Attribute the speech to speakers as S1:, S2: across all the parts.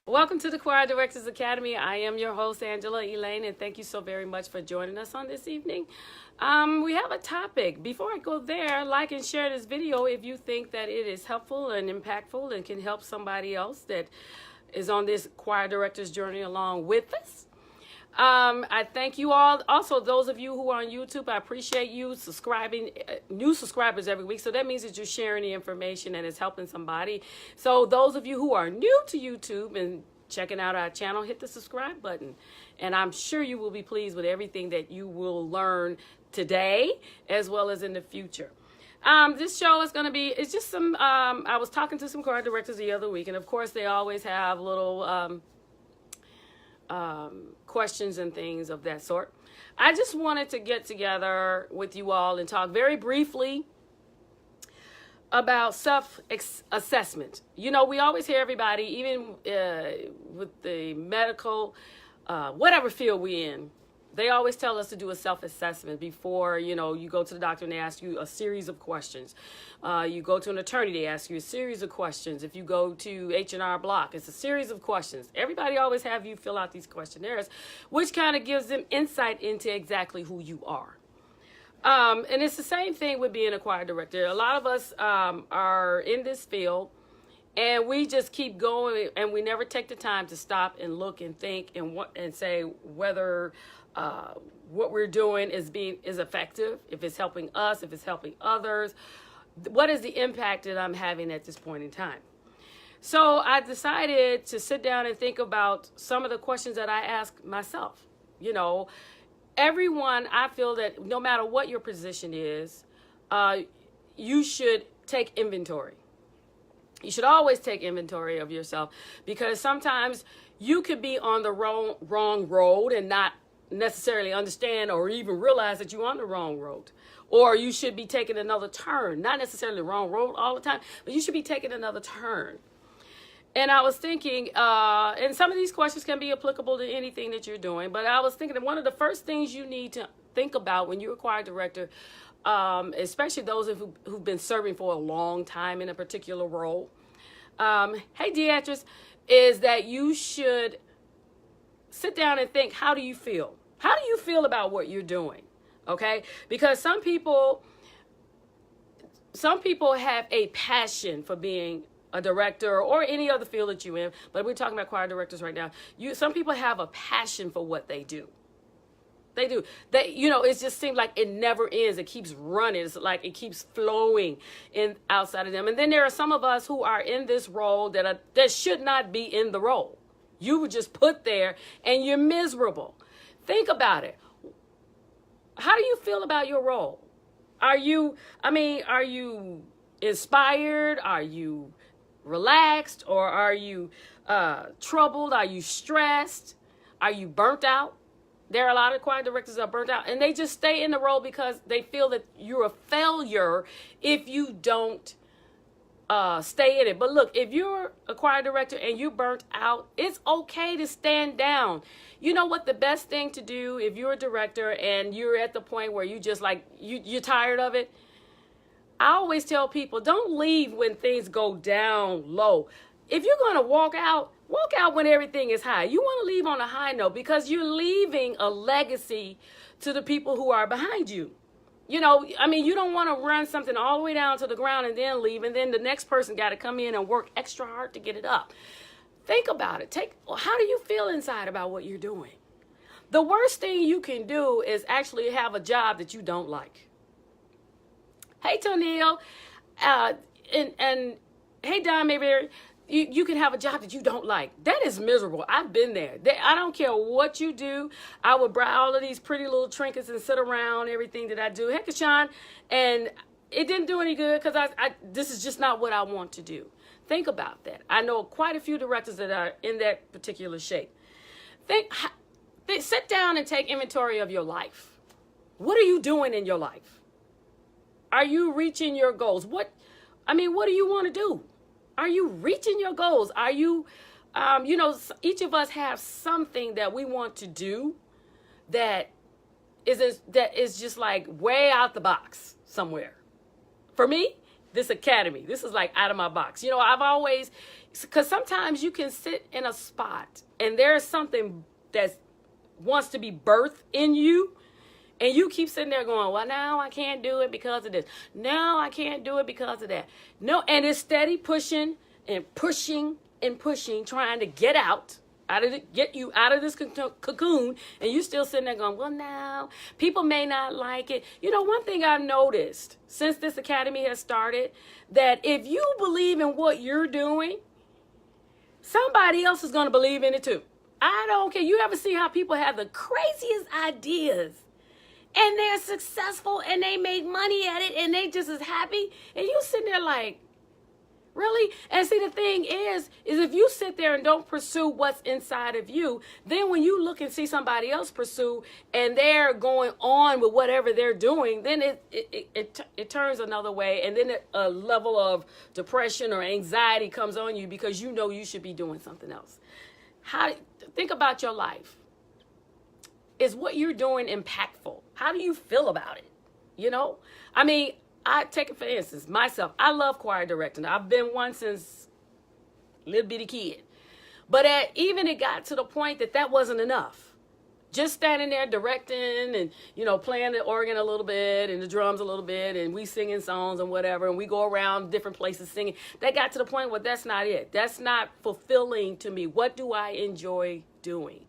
S1: Welcome to the Choir Directors Academy. I am your host, Angela Elaine, and thank you so very much for joining us on this evening. We have a topic. Before I go there, like and share this video if you think that it is helpful and impactful and can help somebody else that is on this choir director's journey along with us. I thank you all. Also, those of you who are on YouTube, I appreciate you subscribing, new subscribers every week. So that means that you're sharing the information and it's helping somebody. So those of you who are new to YouTube and checking out our channel, hit the subscribe button. And I'm sure you will be pleased with everything that you will learn today as well as in the future. This show is going to be, it's just some, I was talking to some choir directors the other week, and of course they always have little questions and things of that sort. I just wanted to get together with you all and talk very briefly about self-assessment. You know, we always hear everybody, even with the medical, whatever field we're in, they always tell us to do a self-assessment before, you know, you go to the doctor and they ask you a series of questions. You go to an attorney, they ask you a series of questions. If you go to H&R Block, it's a series of questions. Everybody always have you fill out these questionnaires, which kind of gives them insight into exactly who you are. And it's the same thing with being a choir director. A lot of us are in this field, and we just keep going, and we never take the time to stop and look and think and say whether what we're doing is effective, if it's helping us, if it's helping others. What is the impact that I'm having at this point in time? So I decided to sit down and think about some of the questions that I ask myself. You know, everyone, I feel that no matter what your position is, you should take inventory. You should always take inventory of yourself, because sometimes you could be on the wrong road and not necessarily understand or even realize that you're on the wrong road. Or you should be taking another turn, not necessarily the wrong road all the time, but you should be taking another turn. And I was thinking, and some of these questions can be applicable to anything that you're doing, but I was thinking that one of the first things you need to think about when you're a choir director, especially those who've been serving for a long time in a particular role, hey Deatrice, is that you should sit down and think, how do you feel? How do you feel about what you're doing? Okay? Because some people have a passion for being a director or any other field that you're in, but we're talking about choir directors right now. Some people have a passion for what they do. They do. You know, it just seems like it never ends. It keeps running. It's like it keeps flowing outside of them. And then there are some of us who are in this role that should not be in the role. You were just put there and you're miserable. Think about it. How do you feel about your role? Are you inspired? Are you relaxed? Or are you troubled? Are you stressed? Are you burnt out? There are a lot of choir directors that are burnt out, and they just stay in the role because they feel that you're a failure if you don't stay in it. But look, if you're a choir director and you're burnt out, it's okay to stand down. You know what the best thing to do if you're a director and you're at the point where you just like, you're tired of it? I always tell people, don't leave when things go down low. If you're going to walk out when everything is high. You want to leave on a high note, because you're leaving a legacy to the people who are behind you. You know, I mean, you don't want to run something all the way down to the ground and then leave, and then the next person got to come in and work extra hard to get it up. Think about it. How do you feel inside about what you're doing? The worst thing you can do is actually have a job that you don't like. Hey, Tonil, and hey, Don Mayberry. You can have a job that you don't like. That is miserable. I've been there. I don't care what you do. I would buy all of these pretty little trinkets and sit around everything that I do. Heck, Sean, and it didn't do any good because this is just not what I want to do. Think about that. I know quite a few directors that are in that particular shape. Sit down and take inventory of your life. What are you doing in your life? Are you reaching your goals? What do you want to do? Are you reaching your goals? Are you, each of us have something that we want to do that is just like way out the box somewhere. For me, this academy. This is like out of my box. You know, I've always, because sometimes you can sit in a spot and there's something that wants to be birthed in you. And you keep sitting there going, well, now I can't do it because of this. No, I can't do it because of that. No, and it's steady pushing and pushing and pushing, trying to get you out of this cocoon, and you still sitting there going, well, now people may not like it. You know, one thing I've noticed since this academy has started, that if you believe in what you're doing, somebody else is going to believe in it too. I don't care. You ever see how people have the craziest ideas and they're successful and they make money at it and they just as happy, and you sitting there like, really? And see, the thing is if you sit there and don't pursue what's inside of you, then when you look and see somebody else pursue and they're going on with whatever they're doing, then it turns another way, and then a level of depression or anxiety comes on you because you know you should be doing something else. Think about your life. Is what you're doing impactful? How do you feel about it? You know, I mean, I take it for instance, myself. I love choir directing. I've been one since little bitty kid. But even it got to the point that wasn't enough. Just standing there directing and, you know, playing the organ a little bit and the drums a little bit and we singing songs and whatever, and we go around different places singing. That got to the point where that's not it. That's not fulfilling to me. What do I enjoy doing?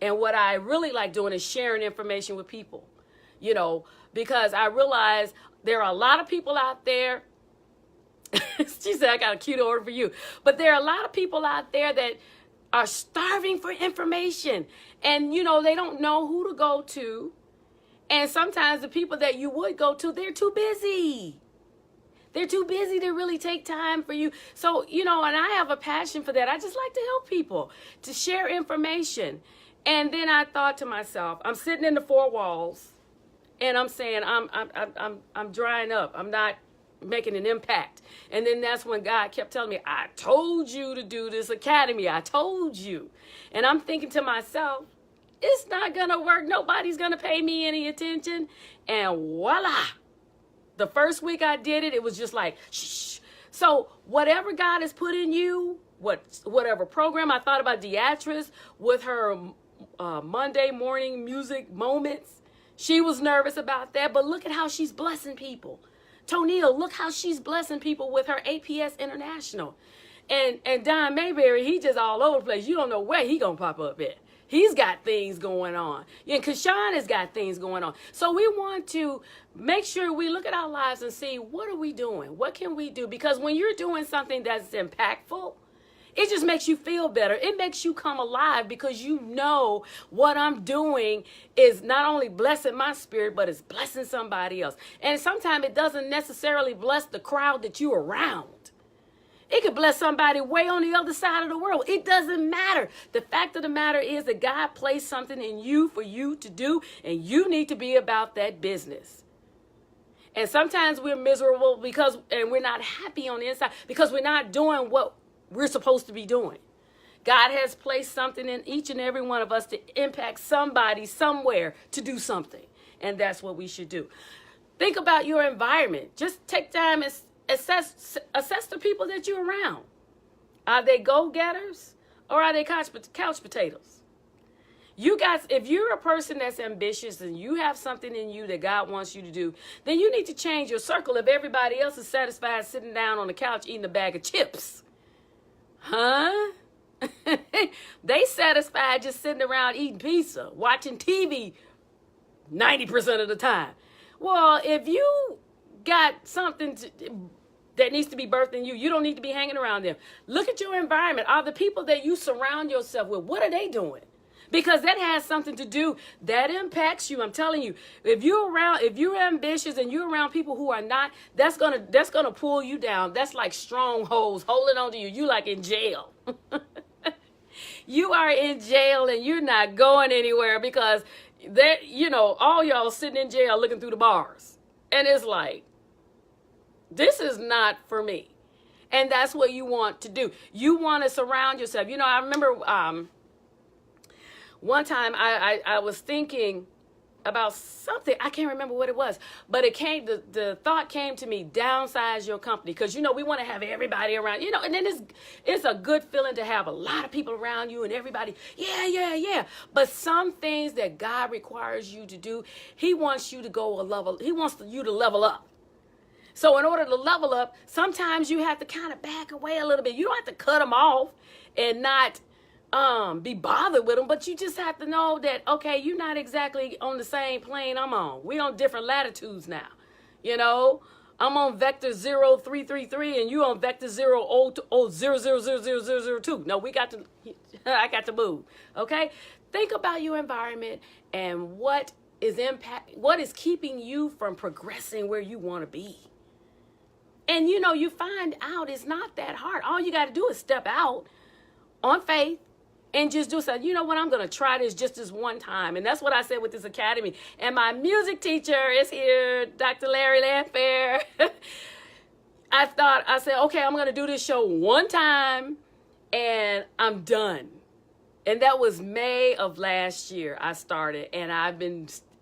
S1: And what I really like doing is sharing information with people, you know, because I realize there are a lot of people out there. She said, I got a cute order for you. But there are a lot of people out there that are starving for information. And, you know, they don't know who to go to. And sometimes the people that you would go to, they're too busy. They're too busy to really take time for you. So, you know, and I have a passion for that. I just like to help people, to share information. And then I thought to myself, I'm sitting in the four walls and I'm saying, I'm drying up. I'm not making an impact. And then that's when God kept telling me, I told you to do this academy. I told you. And I'm thinking to myself, it's not going to work. Nobody's going to pay me any attention. And voila. The first week I did it, it was just like, shh. So whatever God has put in you, whatever program, I thought about Deatrice with her Monday morning music moments. She was nervous about that, but look at how she's blessing people. Toneel, look how she's blessing people with her APS International. And Don Mayberry, he just all over the place. You don't know where he gonna pop up at. He's got things going on. And Kashawn has got things going on. So we want to make sure we look at our lives and see, what are we doing? What can we do? Because when you're doing something that's impactful, it just makes you feel better. It makes you come alive because you know what I'm doing is not only blessing my spirit, but it's blessing somebody else. And sometimes it doesn't necessarily bless the crowd that you're around. It could bless somebody way on the other side of the world. It doesn't matter. The fact of the matter is that God placed something in you for you to do, and you need to be about that business. And sometimes we're miserable and we're not happy on the inside because we're not doing what we're supposed to be doing. God has placed something in each and every one of us to impact somebody somewhere to do something. And that's what we should do. Think about your environment. Just take time and assess the people that you're around. Are they go-getters or are they couch potatoes? You guys, if you're a person that's ambitious and you have something in you that God wants you to do, then you need to change your circle if everybody else is satisfied sitting down on the couch eating a bag of chips. Huh? They satisfied just sitting around eating pizza, watching TV 90% of the time. Well, if you got something that needs to be birthed in you, you don't need to be hanging around them. Look at your environment. Are the people that you surround yourself with, what are they doing? Because that has something to do, that impacts you. I'm telling you, if you're ambitious and you're around people who are not, that's gonna pull you down. That's like strongholds holding on to you. You like in jail. You are in jail and you're not going anywhere because all y'all sitting in jail looking through the bars. And it's like, this is not for me. And that's what you want to do. You want to surround yourself. I remember one time I was thinking about something. I can't remember what it was, but it came, the thought came to me, downsize your company. Cause you know, we want to have everybody around, you know, and then it's a good feeling to have a lot of people around you and everybody. Yeah, yeah, yeah. But some things that God requires you to do, he wants you to go a level. He wants you to level up. So in order to level up, sometimes you have to kind of back away a little bit. You don't have to cut them off and not be bothered with them, but you just have to know that, okay, you're not exactly on the same plane I'm on. We're on different latitudes now. You know, I'm on vector 0333 and you on vector 0000002. No, we got to, I got to move. Okay. Think about your environment and what is keeping you from progressing where you want to be. And you know, you find out it's not that hard. All you got to do is step out on faith and just do something. You know what? I'm going to try this just this one time. And that's what I said with this academy. And my music teacher is here, Dr. Larry Landfair. I said, okay, I'm going to do this show one time and I'm done. And that was May of last year I started, and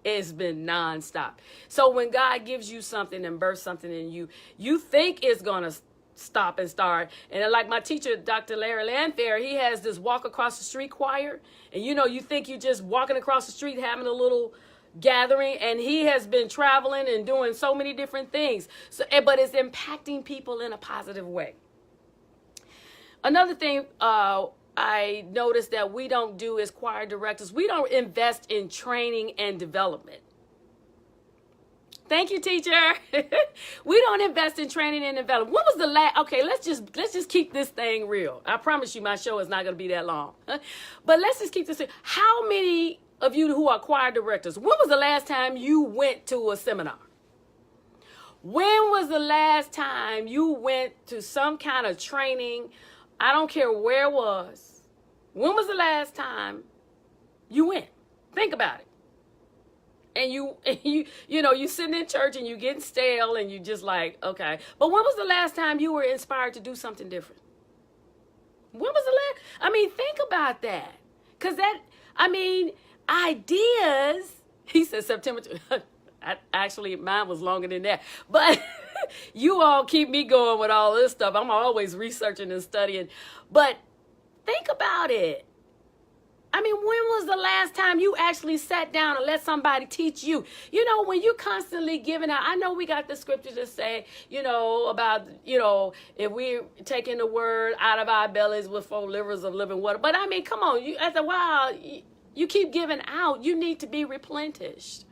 S1: it's been nonstop. So when God gives you something and births something in you, you think it's going to stop and start. And like my teacher, Dr. Larry Landfair, he has this walk across the street choir. And you know, you think you're just walking across the street having a little gathering, and he has been traveling and doing so many different things. So, but it's impacting people in a positive way. Another thing I noticed that we don't do as choir directors, we don't invest in training and development. Thank you, teacher. We don't invest in training and development. When was the last? Okay, let's just keep this thing real. I promise you, my show is not going to be that long. But let's just keep this real. How many of you who are choir directors, when was the last time you went to a seminar? When was the last time you went to some kind of training? I don't care where it was. When was the last time you went? Think about it. And you know, you sitting in church and you getting stale and you just like, okay. But when was the last time you were inspired to do something different? When was the last? I mean, think about that. Because ideas, he said September. Actually, mine was longer than that. But you all keep me going with all this stuff. I'm always researching and studying. But think about it. I mean, when was the last time you actually sat down and let somebody teach you? You know, when you constantly giving out, I know we got the scriptures that say, you know, about, you know, if we're taking the word out of our bellies with 4 rivers of living water. But I mean, come on, after a while, you keep giving out. You need to be replenished.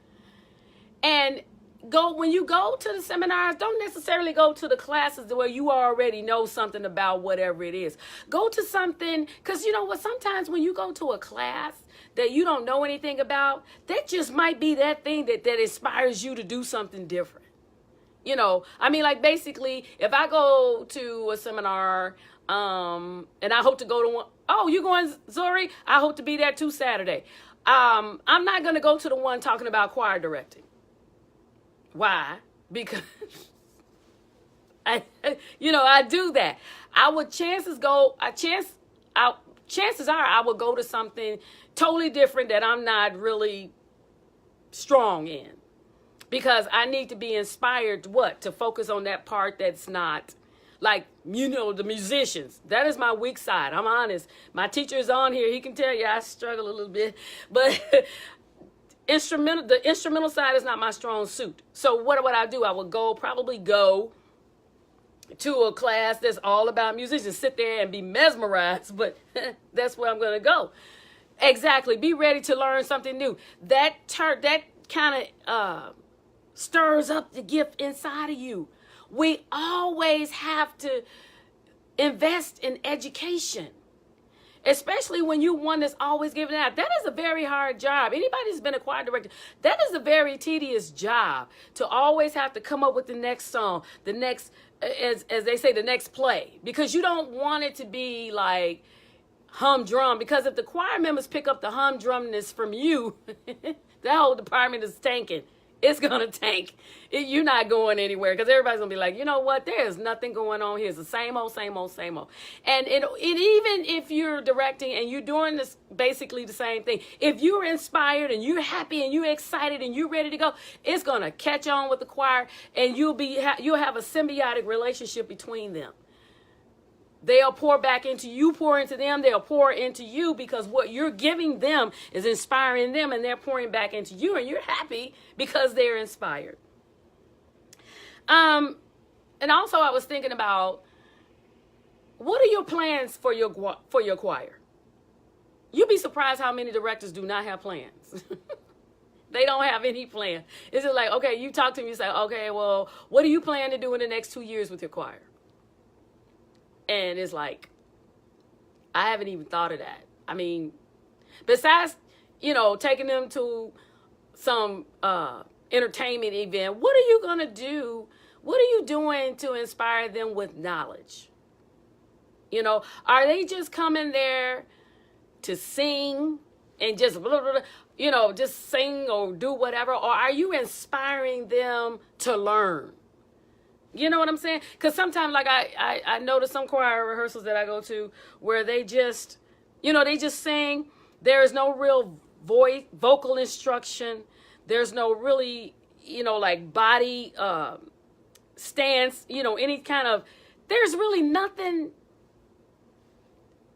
S1: And when you go to the seminars, don't necessarily go to the classes where you already know something about whatever it is. Go to something, because you know what, sometimes when you go to a class that you don't know anything about, that just might be that thing that inspires you to do something different. You know, I mean, like basically, if I go to a seminar and I hope to go to one, oh, you going, Zori? I hope to be there too Saturday. I'm not going to go to the one talking about choir directing. Why? Because I do that. Chances are I would go to something totally different that I'm not really strong in, because I need to be inspired to focus on that part that's not, like, you know, the musicians. That is my weak side. I'm honest. My teacher is on here. He can tell you I struggle a little bit, but the instrumental side is not my strong suit. So what would I do? I would probably go to a class that's all about musicians, sit there and be mesmerized, but that's where I'm going to go. Exactly. Be ready to learn something new. That kind of stirs up the gift inside of you. We always have to invest in education, especially when you one that's always giving out. That is a very hard job. Anybody who's been a choir director, that is a very tedious job, to always have to come up with the next song, the next, as they say, the next play, because you don't want it to be like humdrum, because if the choir members pick up the humdrumness from you, that whole department is tanking. it's going to tank. You're not going anywhere because everybody's going to be like, you know what? There is nothing going on here. It's the same old, same old, same old. And even if you're directing and you're doing this basically the same thing, if you're inspired and you're happy and you're excited and you're ready to go, it's going to catch on with the choir, and you'll have a symbiotic relationship between them. They'll pour back into you, pour into them. They'll pour into you because what you're giving them is inspiring them, and they're pouring back into you, and you're happy because they're inspired. And also I was thinking about, what are your plans for your choir? You'd be surprised how many directors do not have plans. They don't have any plan. It's just like, okay, you talk to me, you say, okay, well, what do you plan to do in the next 2 years with your choir? And it's like, I haven't even thought of that. I mean, besides, taking them to some entertainment event, what are you going to do? What are you doing to inspire them with knowledge? Are they just coming there to sing and just, blah, blah, blah, just sing or do whatever? Or are you inspiring them to learn? You know what I'm saying? Because sometimes, like, I notice some choir rehearsals that I go to where they just, they just sing. There is no real vocal instruction. There's no really, like body stance, any kind of, there's really nothing.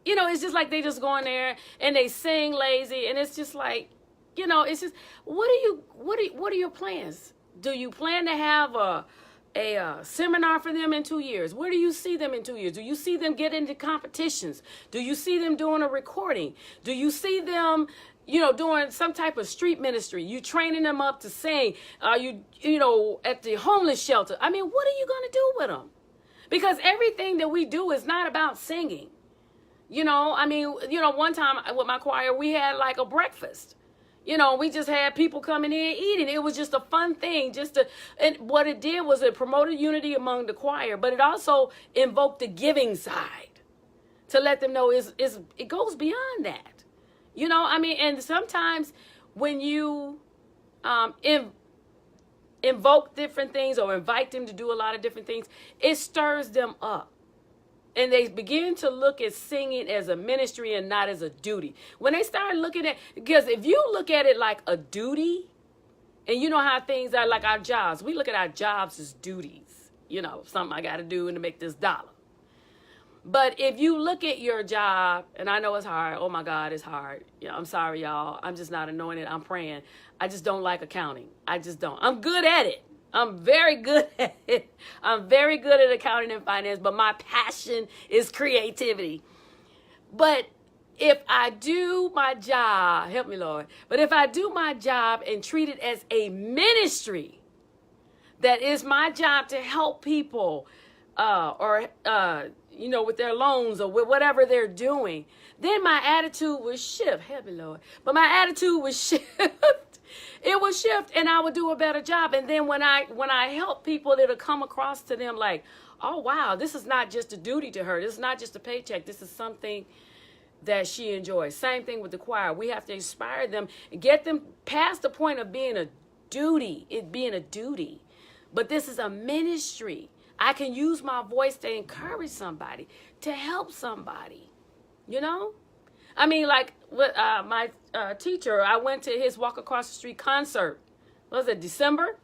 S1: It's just like they just go in there and they sing lazy. And it's just like, it's just, what are your plans? Do you plan to have a seminar for them in 2 years? Where do you see them in 2 years? Do you see them get into competitions? Do you see them doing a recording? Do you see them, doing some type of street ministry? You training them up to sing? You at the homeless shelter? I mean, what are you going to do with them? Because everything that we do is not about singing. One time with my choir, we had like a breakfast. We just had people coming in eating. It was just a fun thing. And what it did was it promoted unity among the choir, but it also invoked the giving side to let them know it goes beyond that. And sometimes when you invoke different things or invite them to do a lot of different things, it stirs them up. And they begin to look at singing as a ministry and not as a duty. When they start looking at, because if you look at it like a duty, and you know how things are like our jobs, we look at our jobs as duties, something I got to do to make this dollar. But if you look at your job, and I know it's hard, oh my God, it's hard. I'm sorry, y'all. I'm just not anointed. I'm praying. I just don't like accounting. I just don't. I'm good at it. I'm very good at it. I'm very good at accounting and finance, but my passion is creativity. But if I do my job, help me, Lord, but if I do my job and treat it as a ministry, that is my job to help people with their loans or with whatever they're doing, then my attitude will shift. Help me, Lord. But my attitude will shift. It will shift, and I will do a better job. And then when I help people, it'll come across to them like, oh, wow, this is not just a duty to her. This is not just a paycheck. This is something that she enjoys. Same thing with the choir. We have to inspire them and get them past the point of being a duty, But this is a ministry. I can use my voice to encourage somebody, to help somebody, I mean, like with my teacher, I went to his Walk Across the Street concert. Was it December?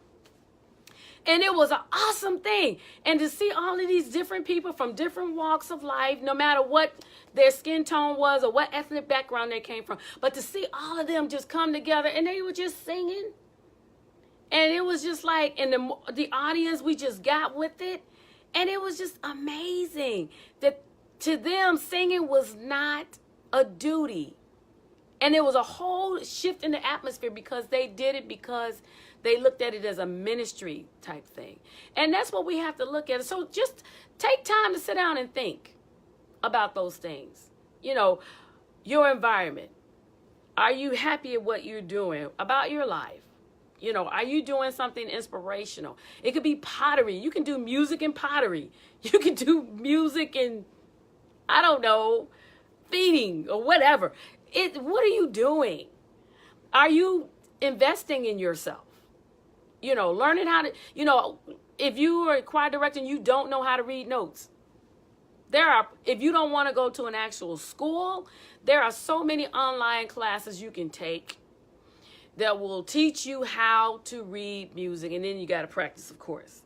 S1: And it was an awesome thing. And to see all of these different people from different walks of life, no matter what their skin tone was or what ethnic background they came from, but to see all of them just come together and they were just singing. And it was just like, and the audience, we just got with it. And it was just amazing that to them, singing was not a duty. And there was a whole shift in the atmosphere because they did it because they looked at it as a ministry type thing. And that's what we have to look at. So just take time to sit down and think about those things. Your environment. Are you happy at what you're doing about your life? Are you doing something inspirational? It could be pottery. You can do music and pottery. You can do music and, I don't know, feeding or whatever. What are you doing? Are you investing in yourself? learning how to, if you are a choir director and you don't know how to read notes, if you don't want to go to an actual school, there are so many online classes you can take that will teach you how to read music, and then you got to practice, of course.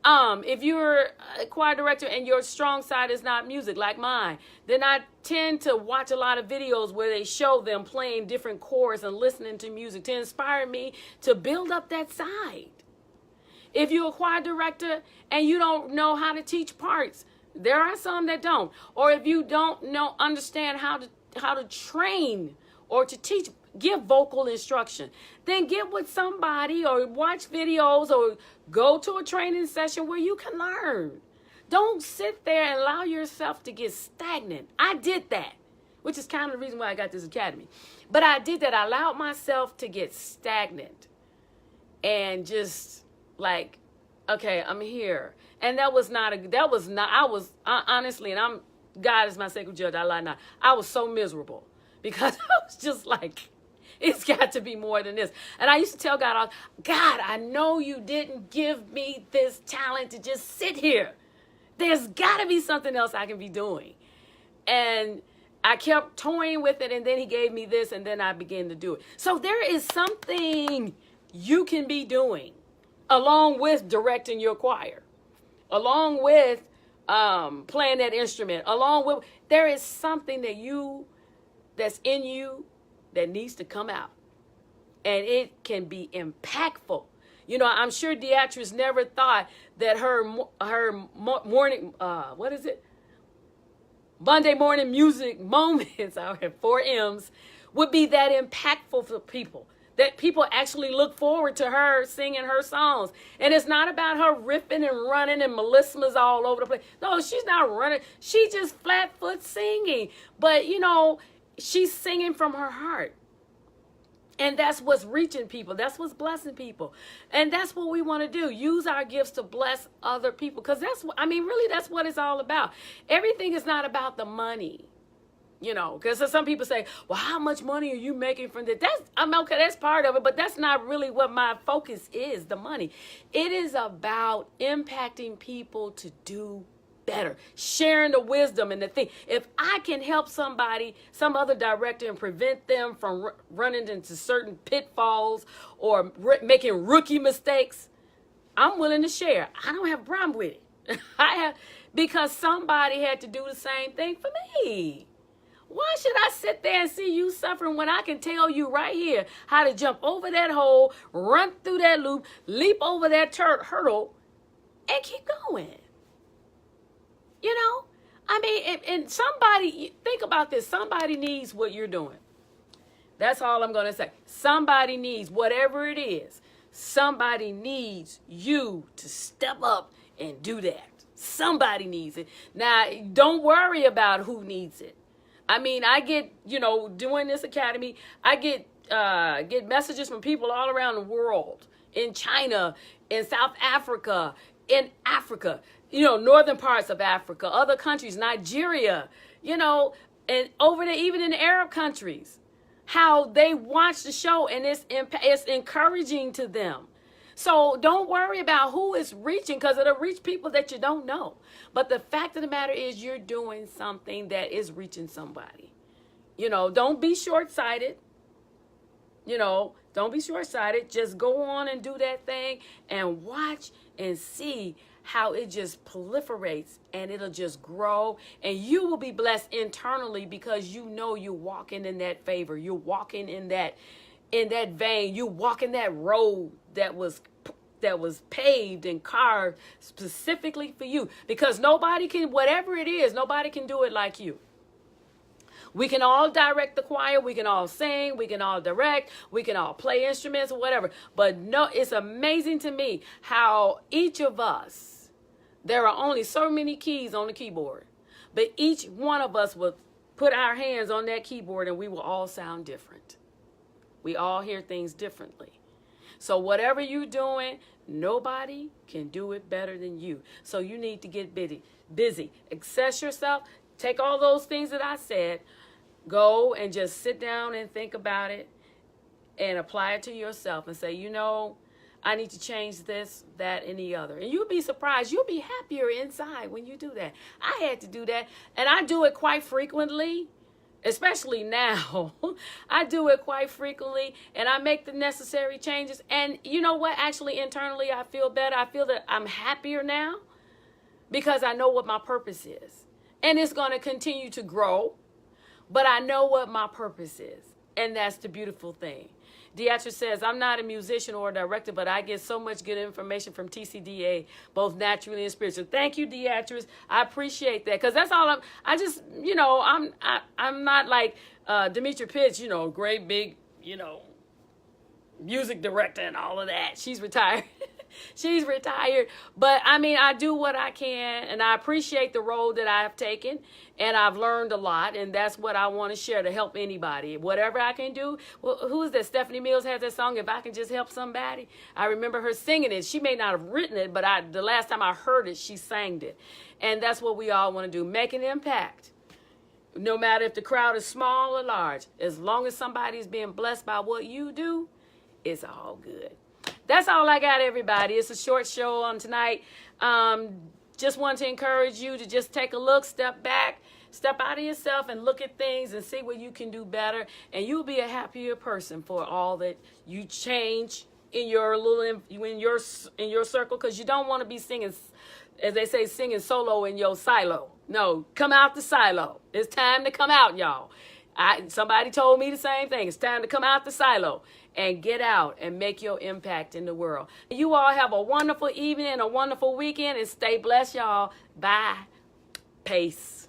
S1: If you're a choir director and your strong side is not music like mine, then I tend to watch a lot of videos where they show them playing different chords and listening to music to inspire me to build up that side. If you're a choir director and you don't know how to teach parts, there are some that don't. Or if you don't understand how to train or to teach, give vocal instruction, then get with somebody or watch videos or go to a training session where you can learn. Don't sit there and allow yourself to get stagnant. I did that, which is kind of the reason why I got this academy. But I did that. I allowed myself to get stagnant and just like, okay, I'm here. And honestly, and God is my sacred judge, I lie not. I was so miserable because I was just like, it's got to be more than this. And I used to tell God, God, I know you didn't give me this talent to just sit here. There's got to be something else I can be doing. And I kept toying with it, and then he gave me this, and then I began to do it. So there is something you can be doing along with directing your choir, along with playing that instrument, there is something that's in you that needs to come out, and it can be impactful. I'm sure Deatrice never thought that her morning, Monday morning music moments, I have 4 M's, would be that impactful for people, that people actually look forward to her singing her songs. And it's not about her riffing and running and melismas all over the place. No, she's not running. She just flat foot singing. But, she's singing from her heart. And that's what's reaching people. That's what's blessing people. And that's what we want to do. Use our gifts to bless other people. Because that's what it's all about. Everything is not about the money. Because some people say, well, how much money are you making from this? That's part of it, but that's not really what my focus is, the money. It is about impacting people to do better, sharing the wisdom and the thing. If I can help somebody, some other director, and prevent them from running into certain pitfalls or making rookie mistakes, I'm willing to share. I don't have a problem with it. Because somebody had to do the same thing for me. Why should I sit there and see you suffering when I can tell you right here how to jump over that hole, run through that loop, leap over that hurdle, and keep going? And somebody, think about this, somebody needs what you're doing. That's all I'm going to say. Somebody needs whatever it is. Somebody needs you to step up and do that. Somebody needs it. Now, don't worry about who needs it. I get, doing this academy, I get messages from people all around the world, in China, in South Africa, in Africa, northern parts of Africa, other countries, Nigeria, and over there, even in the Arab countries, how they watch the show and it's encouraging to them. So don't worry about who it's reaching, because it'll reach people that you don't know. But the fact of the matter is you're doing something that is reaching somebody. Don't be short-sighted. Don't be short-sighted. Just go on and do that thing and watch and see how it just proliferates, and it'll just grow, and you will be blessed internally because you're walking in that favor. You're walking in that vein. You walk in that road that was paved and carved specifically for you, because nobody can, whatever it is, nobody can do it like you. We can all direct the choir, we can all sing, we can all direct, we can all play instruments or whatever, but no, it's amazing to me how each of us, there are only so many keys on the keyboard, but each one of us will put our hands on that keyboard and we will all sound different. We all hear things differently. So whatever you're doing, nobody can do it better than you. So you need to get busy. Access yourself. Take all those things that I said. Go and just sit down and think about it and apply it to yourself and say, I need to change this, that, and the other. And you'll be surprised. You'll be happier inside when you do that. I had to do that. And I do it quite frequently, especially now. I do it quite frequently, and I make the necessary changes. And you know what? Actually, internally, I feel better. I feel that I'm happier now because I know what my purpose is. And it's going to continue to grow, but I know what my purpose is. And that's the beautiful thing. Deatra says, I'm not a musician or a director, but I get so much good information from TCDA, both naturally and spiritually. Thank you, Deatra. I appreciate that, because that's all I just, I'm not like Demetra Pitts, great big, music director and all of that. She's retired. She's retired. But I mean, I do what I can, and I appreciate the role that I've taken, and I've learned a lot, and that's what I want to share to help anybody. Whatever I can do. Well, who is that? Stephanie Mills has that song, If I Can Just Help Somebody. I remember her singing it. She may not have written it, but the last time I heard it, she sang it. And that's what we all want to do, make an impact. No matter if the crowd is small or large, as long as somebody's being blessed by what you do, it's all good. That's all I got, everybody. It's a short show on tonight. Just want to encourage you to just take a look, step back, step out of yourself and look at things and see what you can do better. And you'll be a happier person for all that you change in your in your circle, because you don't want to be singing, as they say, singing solo in your silo. No, come out the silo. It's time to come out, y'all. Somebody told me the same thing. It's time to come out the silo and get out and make your impact in the world. You all have a wonderful evening and a wonderful weekend, and stay blessed, y'all. Bye. Peace.